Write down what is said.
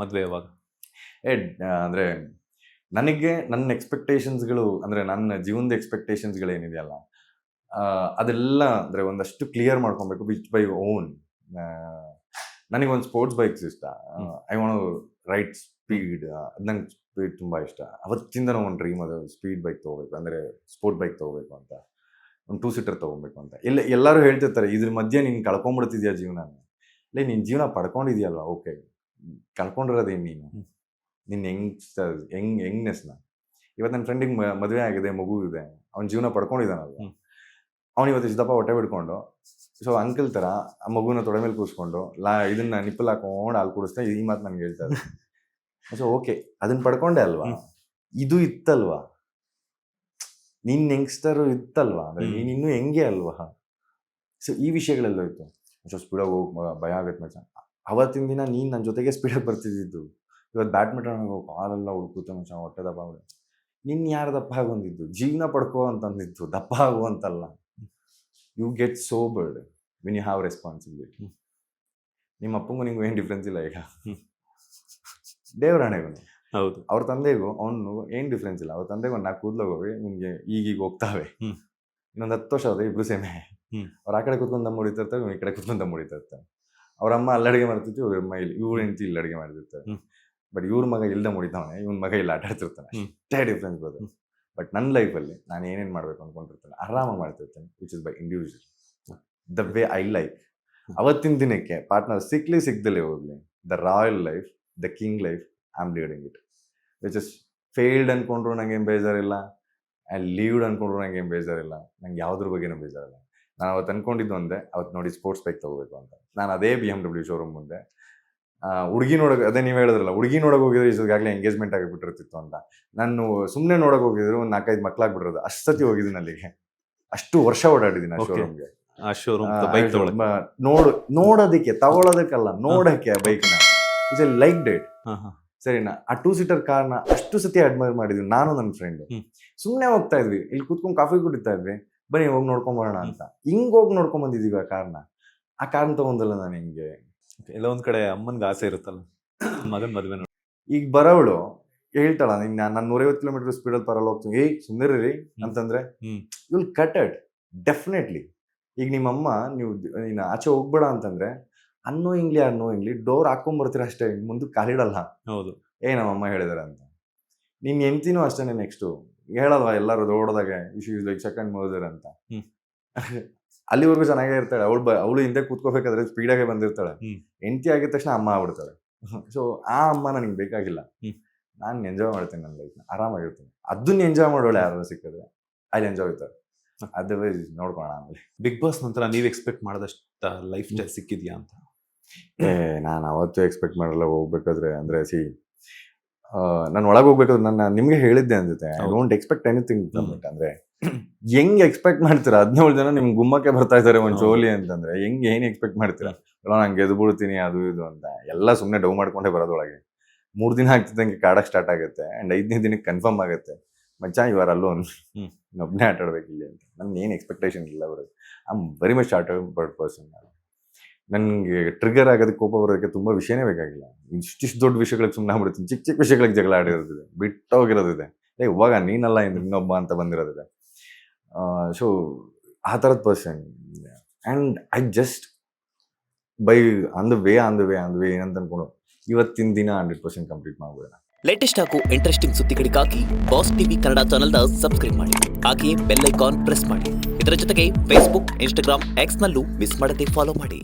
ಮದುವೆ ಯಾವಾಗ? ಅಂದರೆ ನನಗೆ ನನ್ನ ಎಕ್ಸ್ಪೆಕ್ಟೇಷನ್ಸ್ಗಳು ಅಂದರೆ ನನ್ನ ಜೀವನದ ಎಕ್ಸ್ಪೆಕ್ಟೇಷನ್ಸ್ಗಳೇನಿದೆಯಲ್ಲ ಅದೆಲ್ಲ ಅಂದರೆ ಒಂದಷ್ಟು ಕ್ಲಿಯರ್ ಮಾಡ್ಕೊಬೇಕು ವಿಚ್ ಬೈ ಓನ್. ನನಗೊಂದು ಸ್ಪೋರ್ಟ್ಸ್ ಬೈಕ್ಸ್ ಇಷ್ಟ. I want right speed. ಅದು ನಂಗೆ ಸ್ಪೀಡ್ ತುಂಬ ಇಷ್ಟ. ಅವತ್ತಿಂದ ನಾವು ಒಂದು ಡ್ರೀಮ್ ಅದು ಸ್ಪೀಡ್ ಬೈಕ್ ತೊಗೋಬೇಕು, ಅಂದರೆ ಸ್ಪೋರ್ಟ್ ಬೈಕ್ ತೊಗೋಬೇಕು ಅಂತ, ಒಂದು 2 ಸೀಟರ್ ತೊಗೊಬೇಕು ಅಂತ. ಎಲ್ಲರೂ ಹೇಳ್ತಿರ್ತಾರೆ ಇದ್ರ ಮಧ್ಯೆ ನೀನು ಕಳ್ಕೊಂಡ್ಬಿಡ್ತಿದ್ಯಾ ಜೀವನ. ಇಲ್ಲ, ನೀನು ಜೀವನ ಪಡ್ಕೊಂಡಿದ್ಯಲ್ವ, ಓಕೆ, ಕಳ್ಕೊಂಡಿರೋದೇನು ನೀನು ನಿನ್ನ ಯಂಗ್ನೆಸ್ನ. ಇವತ್ತು ನನ್ನ ಫ್ರೆಂಡಿಗೆ ಮದುವೆ ಆಗಿದೆ, ಮಗು ಇದೆ, ಅವ್ನ ಜೀವನ ಪಡ್ಕೊಂಡಿದ್ದಾನಲ್ವ. ಅವ್ನು ಇವತ್ತು ಇಷ್ಟಪ್ಪ ಹೊಟ್ಟೆ ಬಿಡ್ಕೊಂಡು ಸೊ ಅಂಕಲ್ ಥರ ಆ ಮಗುನ ತೊಡೆ ಮೇಲೆ ಕೂರಿಸ್ಕೊಂಡು ಇದನ್ನ ನಿಪ್ಪಲ್ ಹಾಕೊಂಡು ಹಾಲು ಕುಡಿಸ್ತಾ ಈ ಮಾತು ನನಗೆ ಹೇಳ್ತಾರೆ. ಸೊ ಓಕೆ, ಅದನ್ನ ಪಡ್ಕೊಂಡೆ ಅಲ್ವಾ, ಇದು ಇತ್ತಲ್ವಾ, ನಿನ್ನ ಯಂಗ್ಸ್ಟರು ಇತ್ತಲ್ವಾ, ಅಂದರೆ ನೀನು ಇನ್ನೂ ಹೆಂಗೆ ಅಲ್ವಾ. ಸೊ ಈ ವಿಷಯಗಳೆಲ್ಲ ಇತ್ತು. ಸೊ ಸ್ಪೀಡಾಗಿ ಹೋಗಿ ಭಯ ಆಗತ್ತೆ ಮಚ್ಚ. ಅವತ್ತಿನ ದಿನ ನೀನು ನನ್ನ ಜೊತೆಗೆ ಸ್ಪೀಡಾಗಿ ಬರ್ತಿದ್ದಿದ್ದು. ಇವತ್ತು ಬ್ಯಾಡ್ಮಿಂಟನ್ ಕಾಲೆಲ್ಲ ಹುಡುಕುತ್ತೆ ಮಚ್ಚ, ಹೊಟ್ಟೆ ದಪ್ಪ ಆಗಿದೆ. ನಿನ್ನ ಯಾರು ದಪ್ಪ ಆಗೊಂದಿದ್ದು? ಜೀವನ ಪಡ್ಕೋ ಅಂತಂದಿದ್ದು, ದಪ್ಪ ಆಗು ಅಂತಲ್ಲ. You get sobered when you have responsibility. ನಿಮ್ಮ ಅಪ್ಪಂಗೂ ನಿಂಗೂ ಏನು ಡಿಫ್ರೆನ್ಸ್ ಇಲ್ಲ ಈಗ. ದೇವರಾಣೆಗೂ ಹೌದು, ಅವ್ರ ತಂದೆಗೂ ಅವನು ಏನು ಡಿಫ್ರೆನ್ಸ್ ಇಲ್ಲ. ಅವ್ರ ತಂದೆಗೆ ಒಂದು 4 ಕೂದಲಾಗೋವಿ, ನಿಮಗೆ ಈಗೀಗ ಹೋಗ್ತಾವೆ. ಇನ್ನೊಂದು 10 ವರ್ಷ ಆದ್ರೆ ಇಬ್ರು ಸೇಮೆ. ಅವ್ರು ಆ ಕಡೆ ಕೂತ್ಕೊಂಡು ದಮ್ ಹೊಡಿತಿರ್ತಾರೆ, ಈ ಕಡೆ ಕೂತ್ಕೊಂಡು ದಮ್ ಹೊಡಿತಿರ್ತಾರೆ. ಅವ್ರ ಅಮ್ಮ ಅಲ್ಲಿ ಅಡುಗೆ ಮಾಡ್ತಿರ್ತೀವಿ, ಇವ್ರ ಅಮ್ಮ ಇಲ್ಲಿ, ಇವ್ರ ಹೆಂಡತಿ ಇಲ್ಲಿ ಅಡುಗೆ ಮಾಡ್ತಿರ್ತಾರೆ. ಬಟ್ ಇವ್ರ ಮಗ ಇಲ್ದ ಮುಡಿತಾವನೆ, ಇವನ್ ಮಗ ಇಲ್ಲಿ ಆಟ ಆಡ್ತಿರ್ತಾನೆ. ಅಷ್ಟೇ ಡಿಫ್ರೆನ್ಸ್ ಬರೋದು. ಬಟ್ ನನ್ನ ಲೈಫಲ್ಲಿ ನಾನು ಏನೇನು ಮಾಡಬೇಕು ಅಂದ್ಕೊಂಡಿರ್ತೇನೆ ಆರಾಮಾಗಿ ಮಾಡ್ತಿರ್ತೇನೆ, which is by individual, the way I like. ಅವತ್ತಿನ ದಿನಕ್ಕೆ ಪಾರ್ಟ್ನರ್ ಸಿಗ್ದಲೇ ಹೋಗ್ಲಿ, the royal life, the king life, I am leading it. Which is failed ಅಂದ್ಕೊಂಡ್ರು ನಂಗೆ ಏನು ಬೇಜಾರಿಲ್ಲ, ಆ್ಯಂಡ್ ಲೀವ್ಡ್ ಅಂದ್ಕೊಂಡ್ರು ನಂಗೆ ಏನು ಬೇಜಾರಿಲ್ಲ. ನಂಗೆ ಯಾವುದ್ರ ಬಗ್ಗೆನೂ ಬೇಜಾರಿಲ್ಲ. ನಾನು ಅವತ್ತು ಅಂದ್ಕೊಂಡಿದ್ದು ಒಂದೇ, ಅವತ್ತು ನೋಡಿ ಸ್ಪೋರ್ಟ್ಸ್ ಬೈಕ್ ತೊಗೋಬೇಕು ಅಂತ. ನಾನು ಅದೇ BMW ಶೋರೂಮ್ ಮುಂದೆ ಹುಡುಗಿ ನೋಡೋಕೆ, ಅದೇ ನೀವು ಹೇಳಿದ್ರಲ್ಲ, ಹುಡುಗಿ ನೋಡೋಕೆ ಹೋಗಿದ್ರೆ ಈಗಾಗಲೇ ಎಂಗೇಜ್ಮೆಂಟ್ ಆಗಿಬಿಟ್ಟಿರ್ತಿತ್ತು ಅಂತ. ನಾನು ಸುಮ್ಮನೆ ನೋಡೋಕೆ ಹೋಗಿದ್ರು ಒಂದು 4-5 ಮಕ್ಕಳಾಗ್ಬಿಟ್ಟಿರೋದು. ಅಷ್ಟು ಸತಿ ಹೋಗಿದ್ದೀನಿ ಅಲ್ಲಿಗೆ, ಅಷ್ಟು ವರ್ಷ ಓಡಾಡಿದ್ದೀನಿ ಆ ಶೋರೂಮ್ಗೆ. ಆ ಶೋರೂಮ್ ಬೈಕ್ ನೋಡೋದಕ್ಕೆ, ತಗೊಳ್ಳೋದಕ್ಕಲ್ಲ, ನೋಡೋಕ್ಕೆ ಆ ಬೈಕ್ನ. It's A like date. ಸರಿನಾ? ಆ 2 ಸೀಟರ್ ಕಾರ್ನ ಅಷ್ಟು ಸತಿ ಅಡ್ಮೈರ್ ಮಾಡಿದ್ವಿ ನಾನು ನನ್ನ ಫ್ರೆಂಡು. ಸುಮ್ಮನೆ ಹೋಗ್ತಾ ಇದ್ವಿ, ಇಲ್ಲಿ ಕೂತ್ಕೊಂಡು ಕಾಫಿ ಕುಡಿತಾ ಇದ್ವಿ, ಬನ್ನಿ ಹೋಗಿ ನೋಡ್ಕೊಂಬರೋಣ ಅಂತ. ಹಿಂಗೆ ಹೋಗಿ ನೋಡ್ಕೊಂಬಂದಿದ್ದೀವಿ ಆ ಕಾರ್ನ. ಆ ಕಾರ್ನ ತಗೊಂಡಲ್ಲ ನಾನು ಹಿಂಗೆ. ಎಲ್ಲ ಒಂದ್ ಕಡೆ ಅಮ್ಮನ್ಗೆ ಆಸೆ ಇರುತ್ತಲ್ಲ, ಮಗನ್ ಮದುವೆ ನೋಡಿ. ಈಗ ಬರೋವಳು ಹೇಳ್ತಾಳ, ನಾನು 150 ಕಿಲೋಮೀಟರ್ ಸ್ಪೀಡಲ್ಲಿ ಪರಲ್ಲ ಹೋಗ್ತೀನಿ, ಏಯ್ ಸುಮ್ಮನಿರಿ ಅಂತಂದ್ರೆ ವಿಲ್ ಕಟ್ ಇಟ್ ಡೆಫಿನೆಟ್ಲಿ. ಈಗ ನಿಮ್ಮಮ್ಮ ನೀನು ಆಚೆ ಹೋಗ್ಬೇಡ ಅಂತಂದ್ರೆ ಅನ್ನೋಯಿಂಗ್ಲಿ ಡೋರ್ ಹಾಕೊಂಡ್ಬರ್ತೀರ ಅಷ್ಟೇ, ಮುಂದಕ್ಕೆ ಕಾಲಿಡಲ್ಲ. ಹೌದು, ನಮ್ಮಮ್ಮ ಹೇಳಿದಾರೆ ಅಂತ. ನಿನ್ನ ಹೆಂಡ್ತಿನೂ ಅಷ್ಟೇ, ನೆಕ್ಸ್ಟು ಹೇಳಲ್ವಾ ಎಲ್ಲರೂ ಓಡೋದಾಗ issue is like second murder ಅಂತ. ಅಲ್ಲಿವರೆಗೂ ಚೆನ್ನಾಗೇ ಇರ್ತಾಳೆ. ಅವಳು ಹಿಂದೆ ಕೂತ್ಕೋಬೇಕಾದ್ರೆ ಸ್ಪೀಡಾಗೆ ಬಂದಿರ್ತಾಳೆ. ಹೆಂಡತಿ ಆಗಿದ ತಕ್ಷಣ ಅಮ್ಮ ಆಗ್ಬಿಡ್ತಾಳೆ. ಸೊ ಆ ಅಮ್ಮ ನನಗೆ ಬೇಕಾಗಿಲ್ಲ. ನಾನು ಎಂಜಾಯ್ ಮಾಡ್ತೀನಿ ನನ್ನ ಲೈಫ್ನ, ಆರಾಮಾಗಿರ್ತೀನಿ. ಅದನ್ನ ಎಂಜಾಯ್ ಮಾಡೋಳೆ ಯಾರು ಸಿಕ್ಕಿದ್ರೆ ಅಲ್ಲಿ ಎಂಜಾಯ್ ಇರ್ತಾರೆ. ಅದರ್ವೈಸ್ ನೋಡ್ಕೋಣ ಆಮೇಲೆ. ಬಿಗ್ ಬಾಸ್ ನಂತರ ನೀವು ಎಕ್ಸ್ಪೆಕ್ಟ್ ಮಾಡಿದಷ್ಟು ಲೈಫ್ ಸ್ಟೈಲ್ ಸಿಕ್ಕಿದ್ಯಾ ಅಂತ? ನಾನು ಅವತ್ತೂ ಎಕ್ಸ್ಪೆಕ್ಟ್ ಮಾಡಲ್ಲ ಹೋಗ್ಬೇಕಾದ್ರೆ. ಅಂದರೆ ನಾನು ಒಳಗೆ ಹೋಗ್ಬೇಕಾದ್ರೆ ನಾನು ನಿಮಗೆ ಹೇಳಿದ್ದೆ ಅನ್ಸುತ್ತೆ, ಐ ಡೋಂಟ್ ಎಕ್ಸ್ಪೆಕ್ಟ್ ಎನಿಥಿಂಗ್. ಅಂದರೆ ಹೆಂಗ್ ಎಕ್ಸ್ಪೆಕ್ಟ್ ಮಾಡ್ತೀರಾ? 17 ಜನ ನಿಮ್ಗೆ ಗುಮ್ಮಕ್ಕೆ ಬರ್ತಾ ಇದ್ದಾರೆ ಒಂದು ಶೋಲಿ ಅಂತಂದ್ರೆ ಹೆಂಗೆ ಏನು ಎಕ್ಸ್ಪೆಕ್ಟ್ ಮಾಡ್ತೀರಾ? ಇಲ್ಲ ನಾನು ಗೆದ್ಬಿಡ್ತೀನಿ ಅದು ಇದು ಅಂತ ಎಲ್ಲ ಸುಮ್ಮನೆ ಡೌ ಮಾಡ್ಕೊಂಡೇ ಬರೋದೊಳಗೆ 3 ದಿನ ಆಗ್ತಿದ್ದಂಗೆ ಕಾಡಕ್ಕೆ ಸ್ಟಾರ್ಟ್ ಆಗುತ್ತೆ. ಆ್ಯಂಡ್ 5ನೇ ದಿನಕ್ಕೆ ಕನ್ಫರ್ಮ್ ಆಗುತ್ತೆ, ಮಚ್ಚ ಇವಾರ ಅಲ್ಲೋನ್ ಒಬ್ಬನೇ ಆಟ ಆಡ್ಬೇಕಿಲ್ಲ ಅಂತ. ನನ್ನ ಏನು ಎಕ್ಸ್ಪೆಕ್ಟೇಷನ್ ಇಲ್ಲ ಬರೋದು. I am very much bird person. ನನಗೆ ಟ್ರಿಗರ್ ಆಗೋದಕ್ಕೆ, ಕೋಪ ಬರೋದಕ್ಕೆ ತುಂಬ ವಿಷಯನೇ ಬೇಕಾಗಿಲ್ಲ. ಇಷ್ಟಿಷ್ಟು ದೊಡ್ಡ ವಿಷಯಗಳಿಗೆ ಸುಮ್ಮನೆ ಆಗ್ಬಿಡ್ತೀನಿ, ಚಿಕ್ಕ ವಿಷಯಗಳಿಗೆ ಜಗಳ ಆಡಿರೋದಿದೆ, ಬಿಟ್ಟೋಗಿರೋದಿದೆ. ಇವಾಗ ನೀನಲ್ಲ ಇನ್ನೊಬ್ಬ ಅಂತ ಬಂದಿರೋದಿದೆ. ಸೊ ಆ ಥರದ person. And I just by on the way ಏನಂತ ಅನ್ಕೊಂಡು ಇವತ್ತಿನ ದಿನ 100% ಕಂಪ್ಲೀಟ್ ಮಾಡ್ಬೋಣ. ಲೇಟೆಸ್ಟ್ ಹಾಗೂ ಇಂಟ್ರೆಸ್ಟಿಂಗ್ ಸುದ್ದಿಗಳಿಗಾಗಿ ಬಾಸ್ ಟಿವಿ ಕನ್ನಡ ಚಾನೆಲ್ನ ಸಬ್ಸ್ಕ್ರೈಬ್ ಮಾಡಿ, ಹಾಗೆಯೇ ಬೆಲ್ ಐಕಾನ್ ಪ್ರೆಸ್ ಮಾಡಿ. ಇದರ ಜೊತೆಗೆ ಫೇಸ್ಬುಕ್, ಇನ್ಸ್ಟಾಗ್ರಾಮ್, ಎಕ್ಸ್ನಲ್ಲೂ ಮಿಸ್ ಮಾಡದೆ ಫಾಲೋ ಮಾಡಿ.